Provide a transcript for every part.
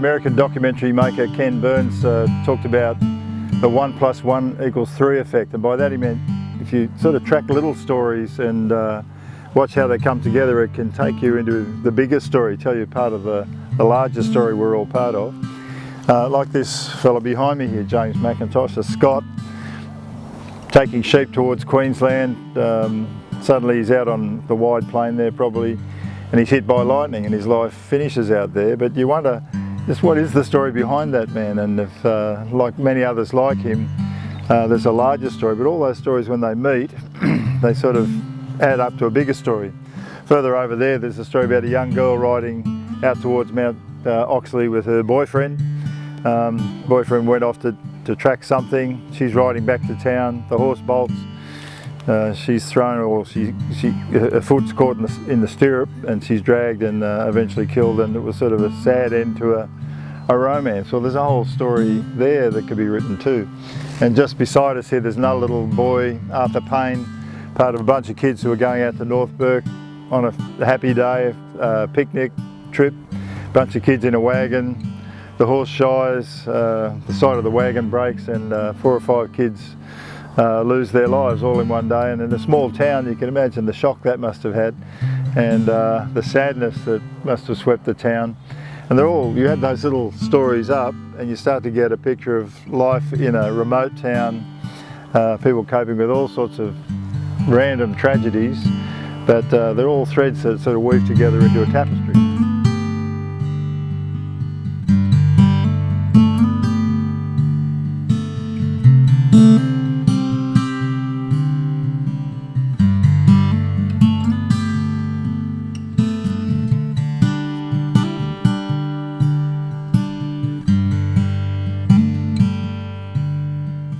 American documentary maker Ken Burns talked about the 1 + 1 = 3 effect, and by that he meant if you sort of track little stories and watch how they come together, it can take you into the bigger story, tell you part of the larger story we're all part of. Like this fella behind me here, James McIntosh, a Scot, taking sheep towards Queensland. Suddenly he's out on the wide plain there probably, and he's hit by lightning and his life finishes out there. But you wonder just what is the story behind that man, and if like many others like him, there's a larger story, but all those stories when they meet they sort of add up to a bigger story. Further over there's a story about a young girl riding out towards Mount Oxley with her boyfriend. Boyfriend went off to track something. She's riding back to town, the horse bolts. She's thrown, or her foot's caught in the stirrup, and she's dragged and eventually killed, and it was sort of a sad end to a romance. Well, there's a whole story there that could be written too. And just beside us here there's another little boy, Arthur Payne, part of a bunch of kids who are going out to North Bourke on a happy day, a picnic trip. Bunch of kids in a wagon, the horse shies, the side of the wagon breaks, and 4 or 5 kids lose their lives all in one day. And in a small town, you can imagine the shock that must have had, and the sadness that must have swept the town. And you had those little stories up, and you start to get a picture of life in a remote town, people coping with all sorts of random tragedies, but they're all threads that sort of weave together into a tapestry.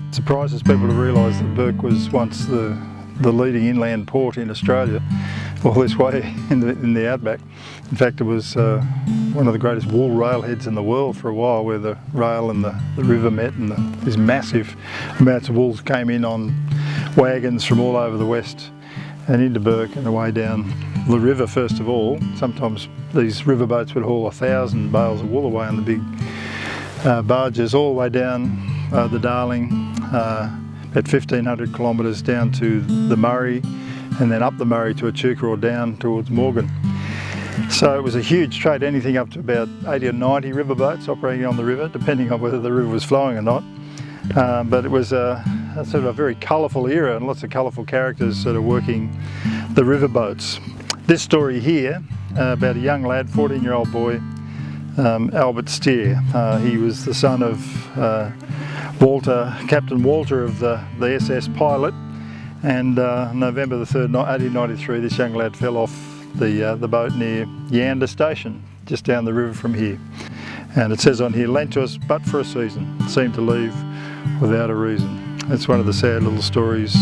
It surprises people to realise that Bourke was once the leading inland port in Australia, all this way in the outback. In fact, it was one of the greatest wool railheads in the world for a while, where the rail and the river met, and these massive amounts of wool came in on wagons from all over the west and into Bourke and away down the river first of all. Sometimes these river boats would haul 1,000 bales of wool away on the big barges all the way down the Darling, at 1,500 kilometres down to the Murray, and then up the Murray to Echuca or down towards Morgan. So it was a huge trade, anything up to about 80 or 90 river boats operating on the river, depending on whether the river was flowing or not. But it was a sort of a very colourful era, and lots of colourful characters sort of working the river boats. This story here, about a young lad, 14-year-old boy, Albert Steer. He was the son of Captain Walter of the SS Pilot, and November the 3rd, 1893, this young lad fell off the boat near Yander Station, just down the river from here. And it says on here, lent to us but for a season, seemed to leave without a reason. It's one of the sad little stories,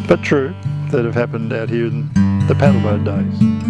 but true, that have happened out here in the paddleboat days.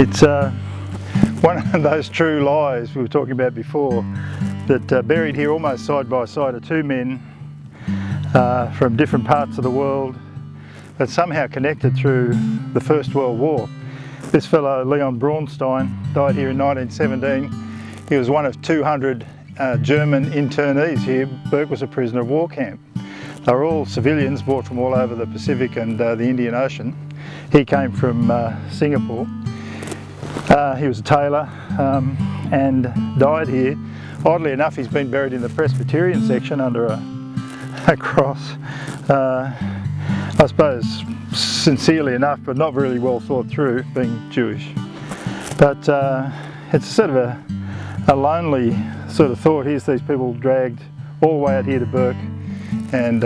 It's one of those true lies we were talking about before, that buried here almost side by side are 2 men from different parts of the world, but somehow connected through the First World War. This fellow, Leon Braunstein, died here in 1917. He was one of 200 German internees here. Bourke was a prisoner of war camp. They were all civilians brought from all over the Pacific and the Indian Ocean. He came from Singapore. He was a tailor and died here. Oddly enough, he's been buried in the Presbyterian section under a cross. I suppose sincerely enough, but not really well thought through, being Jewish. But it's sort of a lonely sort of thought. Here's these people dragged all the way out here to Bourke and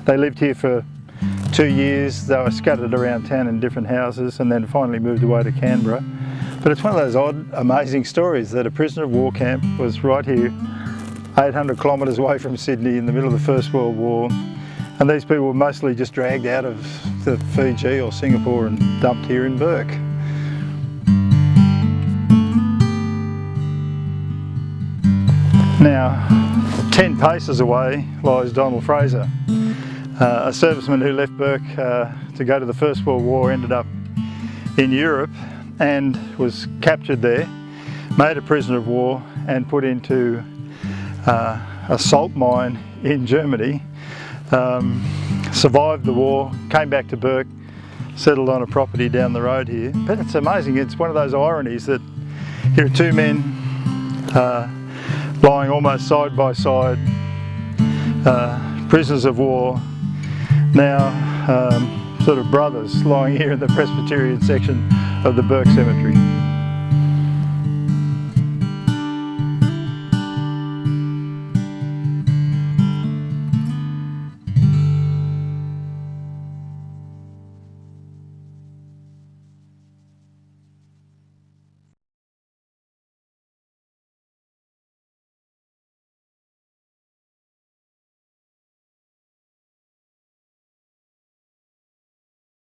they lived here for 2 years. They were scattered around town in different houses and then finally moved away to Canberra. But it's one of those odd, amazing stories that a prisoner of war camp was right here, 800 kilometres away from Sydney in the middle of the First World War. And these people were mostly just dragged out of the Fiji or Singapore and dumped here in Bourke. Now, 10 paces away lies Donald Fraser, a serviceman who left Bourke to go to the First World War, ended up in Europe and was captured there, made a prisoner of war and put into a salt mine in Germany. Survived the war, came back to Bourke, settled on a property down the road here. But it's amazing, it's one of those ironies that here are two men lying almost side by side, prisoners of war, now sort of brothers lying here in the Presbyterian section of the Bourke Cemetery.